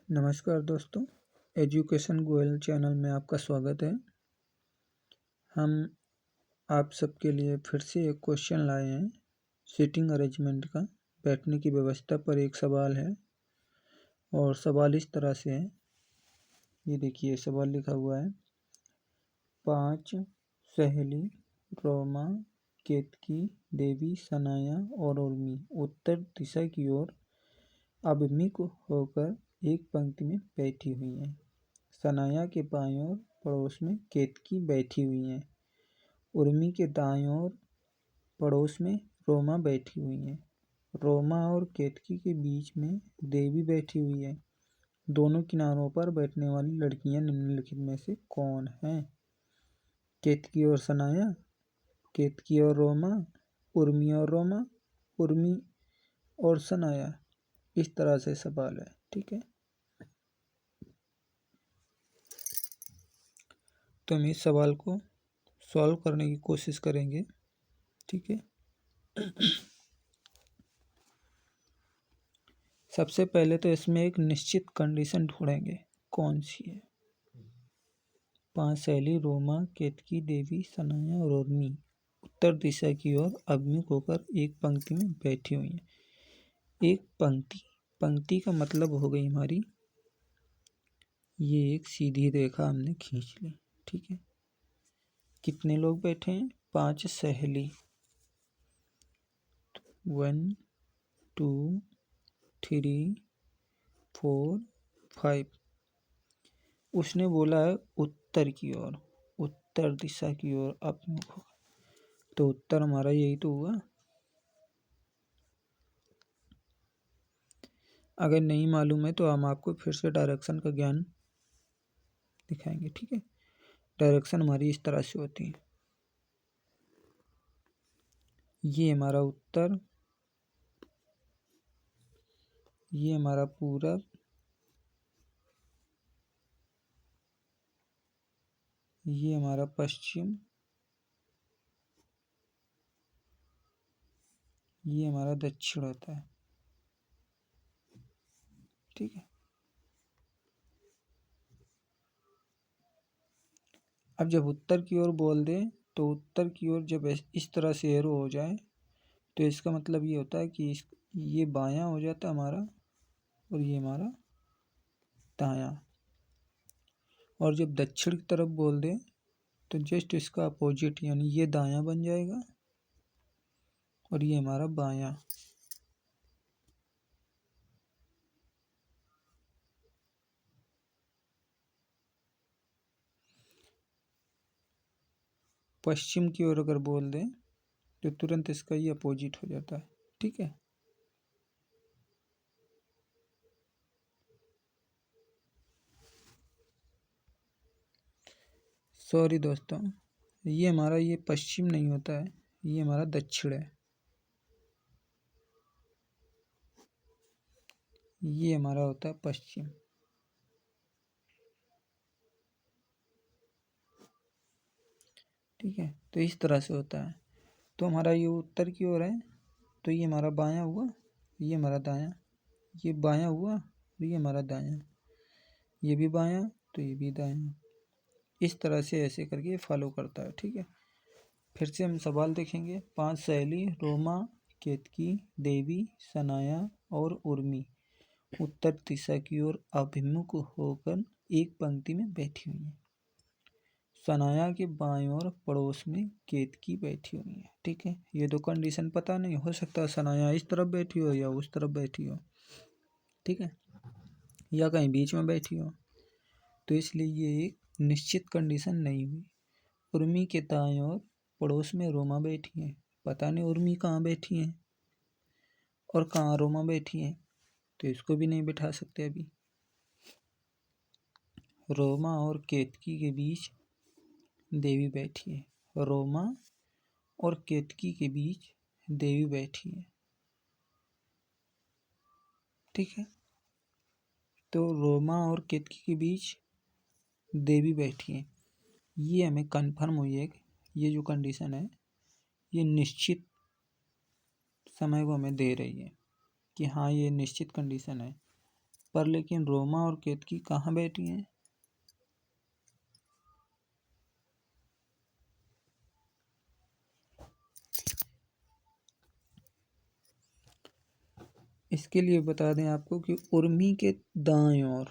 नमस्कार दोस्तों, education Goyal channel में आपका स्वागत है। हम आप सबके लिए फिर से एक क्वेश्चन लाए हैं। सीटिंग अरेंजमेंट का बैठने की व्यवस्था पर एक सवाल है और सवाल इस तरह से है। ये देखिए, सवाल लिखा हुआ है, 5 सहेली रोमा, केतकी, देवी, सनाया और उर्मी उत्तर दिशा की ओर अभिमुख होकर एक पंक्ति में बैठी हुई हैं। सनाया के बाईं ओर पड़ोस में केतकी बैठी हुई है। उर्मी के दाईं ओर पड़ोस में रोमा बैठी हुई है। रोमा और केतकी के बीच में देवी बैठी हुई है। दोनों किनारों पर बैठने वाली लड़कियां निम्नलिखित में से कौन हैं? केतकी और सनाया, केतकी और रोमा, उर्मी और रोमा, उर्मी और सनाया। इस तरह से सवाल है। ठीक है, तो हम इस सवाल को सॉल्व करने की कोशिश करेंगे। ठीक है, सबसे पहले तो इसमें एक निश्चित कंडीशन ढूंढेंगे, कौन सी है। 5 सहेली रोमा, केतकी, देवी, सनाया और उर्मी उत्तर दिशा की ओर अभिमुख होकर एक पंक्ति में बैठी हुई है। एक पंक्ति का मतलब हो गई हमारी, ये एक सीधी रेखा हमने खींच ली। ठीक है, कितने लोग बैठे हैं? 5 सहेली। 1 2 3 4 5। उसने बोला है उत्तर की ओर, उत्तर दिशा की ओर अभिमुख होगा, तो उत्तर हमारा यही तो हुआ। अगर नहीं मालूम है तो हम आपको फिर से डायरेक्शन का ज्ञान दिखाएंगे। ठीक है, डायरेक्शन हमारी इस तरह से होती है, ये हमारा उत्तर, ये हमारा पूरब, ये हमारा पश्चिम, ये हमारा दक्षिण होता है। ठीक है, अब जब उत्तर की ओर बोल दे तो उत्तर की ओर जब इस तरह से एरो हो जाए तो इसका मतलब ये होता है कि ये बायां हो जाता है हमारा और ये हमारा दायां। और जब दक्षिण की तरफ बोल दे तो जस्ट इसका अपोजिट, यानी ये दायां बन जाएगा और ये हमारा बायां। पश्चिम की ओर अगर बोल दें तो तुरंत इसका ये अपोजिट हो जाता है। ठीक है, सॉरी दोस्तों, ये हमारा ये पश्चिम नहीं होता है, ये हमारा दक्षिण है। ये हमारा होता है पश्चिम। ठीक है, तो इस तरह से होता है। तो हमारा ये उत्तर की ओर है तो ये हमारा बायां हुआ, ये हमारा दायां, ये बायां हुआ और ये हमारा दायां, ये भी बायां तो ये भी दायां। इस तरह से ऐसे करके फॉलो करता है। ठीक है, फिर से हम सवाल देखेंगे। 5 सहेली रोमा, केतकी, देवी, सनाया और उर्मी उत्तर दिशा की ओर अभिमुख होकर एक पंक्ति में बैठी हुई है। सनाया के बाईं ओर पड़ोस में केतकी बैठी हुई है। ठीक है, ये दो कंडीशन पता नहीं, हो सकता सनाया इस तरफ बैठी हो या उस तरफ बैठी हो। ठीक है, या कहीं बीच में बैठी हो, तो इसलिए ये एक निश्चित कंडीशन नहीं हुई। उर्मी के दाईं ओर पड़ोस में रोमा बैठी है, पता नहीं उर्मी कहाँ बैठी है और कहाँ रोमा बैठी है, तो इसको भी नहीं बिठा सकते अभी। रोमा और केतकी के बीच देवी बैठी है, रोमा और केतकी के बीच देवी बैठी है। ठीक है, तो रोमा और केतकी के बीच देवी बैठी है, ये हमें कंफर्म हुई है कि ये जो कंडीशन है ये निश्चित समय को हमें दे रही है कि हाँ ये निश्चित कंडीशन है। पर लेकिन रोमा और केतकी कहाँ बैठी हैं? इसके लिए बता दें आपको कि उर्मी के दाएं ओर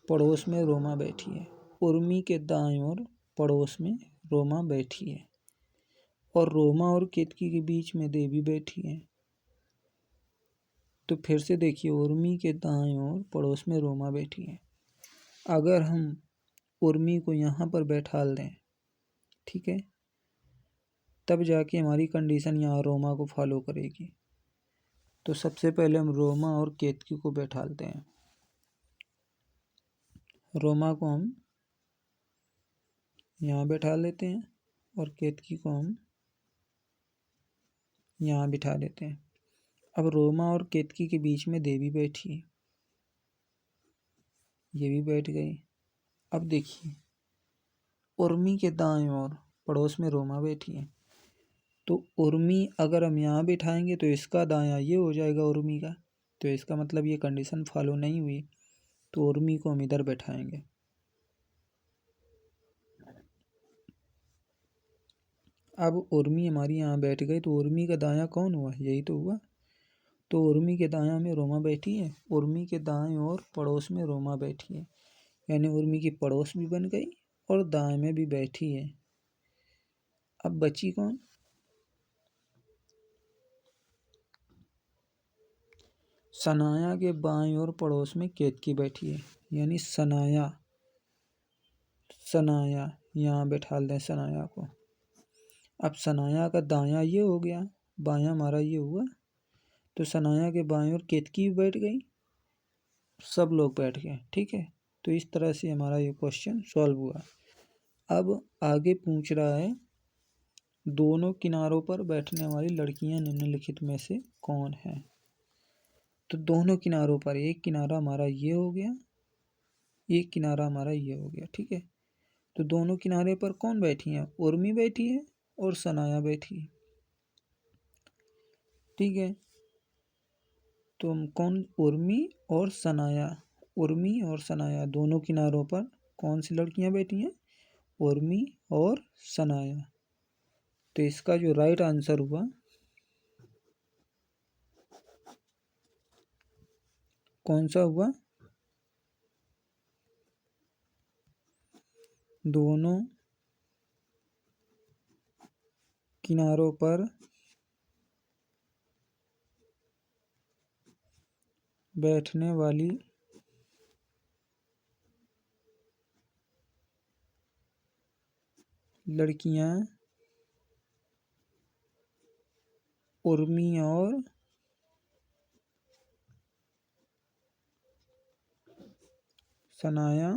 पड़ोस में रोमा बैठी है। उर्मी के दाएं ओर पड़ोस में रोमा बैठी है और रोमा और केतकी के बीच में देवी बैठी है। तो फिर से देखिए, उर्मी के दाएं ओर पड़ोस में रोमा बैठी है। अगर हम उर्मी को यहाँ पर बैठा दें, ठीक है, तब जाके हमारी कंडीशन यहाँ रोमा को फॉलो करेगी। तो सबसे पहले हम रोमा और केतकी को बैठाते हैं। रोमा को हम यहाँ बैठा लेते हैं और केतकी को हम यहाँ बिठा लेते हैं। अब रोमा और केतकी के बीच में देवी बैठी है, ये भी बैठ गई। अब देखिए, उर्मी के दाएं ओर पड़ोस में रोमा बैठी है। तो उर्मी अगर हम यहाँ बिठाएंगे तो इसका दायां ये हो जाएगा उर्मी का, तो इसका मतलब ये कंडीशन फॉलो नहीं हुई। तो उर्मी को हम इधर बैठाएंगे। अब उर्मी हमारी यहाँ बैठ गई, तो उर्मी का दायां कौन हुआ? यही तो हुआ। तो उर्मी के दायां में रोमा बैठी है, उर्मी के दाएं ओर पड़ोस में रोमा बैठी है, यानी उर्मी की पड़ोस भी बन गई और दाएं में भी बैठी है। अब बची कौन? सनाया के बाएं ओर पड़ोस में केतकी बैठी है, यानी सनाया यहाँ बैठा दें सनाया को। अब सनाया का दायां ये हो गया, बायां हमारा ये हुआ। तो सनाया के बाएं ओर केतकी भी बैठ गई, सब लोग बैठ गए, ठीक है। तो इस तरह से हमारा ये क्वेश्चन सॉल्व हुआ। अब आगे पूछ रहा है, दोनों किनारों पर बैठने वाली लड़कियां निम्नलिखित में से कौन है? तो दोनों किनारों पर, एक किनारा हमारा ये हो गया, एक किनारा हमारा ये हो गया, ठीक है। तो दोनों किनारे पर कौन बैठी है? उर्मी बैठी है और सनाया बैठी है, ठीक है। तो कौन? उर्मी और सनाया, उर्मी और सनाया दोनों किनारों पर कौन सी लड़कियां बैठी हैं? उर्मी और सनाया। तो इसका जो राइट आंसर हुआ, कौन सा हुआ? दोनों किनारों पर बैठने वाली लड़कियां उर्मी और सनाया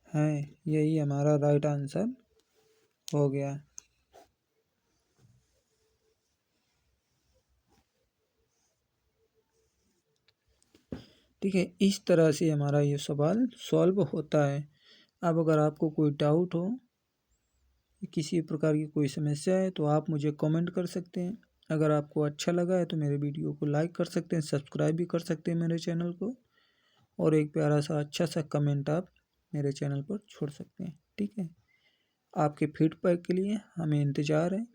हैं। यही हमारा राइट आंसर हो गया। ठीक है, इस तरह से हमारा ये सवाल सॉल्व होता है। अब अगर आपको कोई डाउट हो, किसी प्रकार की कोई समस्या है, तो आप मुझे कमेंट कर सकते हैं। अगर आपको अच्छा लगा है तो मेरे वीडियो को लाइक कर सकते हैं, सब्सक्राइब भी कर सकते हैं मेरे चैनल को, और एक प्यारा सा अच्छा सा कमेंट आप मेरे चैनल पर छोड़ सकते हैं, ठीक है। आपके फीडबैक के लिए हमें इंतज़ार है।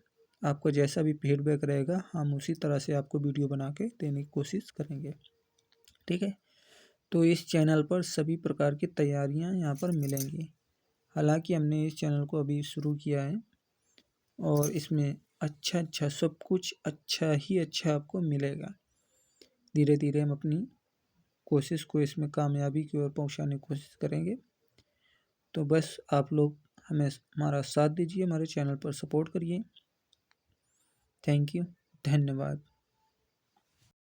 आपको जैसा भी फीडबैक रहेगा हम उसी तरह से आपको वीडियो बना के देने की कोशिश करेंगे, ठीक है। तो इस चैनल पर सभी प्रकार की तैयारियां यहाँ पर मिलेंगी। हालांकि हमने इस चैनल को अभी शुरू किया है और इसमें अच्छा सब कुछ अच्छा ही अच्छा आपको मिलेगा। धीरे धीरे हम अपनी कोशिश को इसमें कामयाबी की ओर पहुँचाने की कोशिश करेंगे। तो बस आप लोग हमें हमारा साथ दीजिए, हमारे चैनल पर सपोर्ट करिए। थैंक यू, धन्यवाद।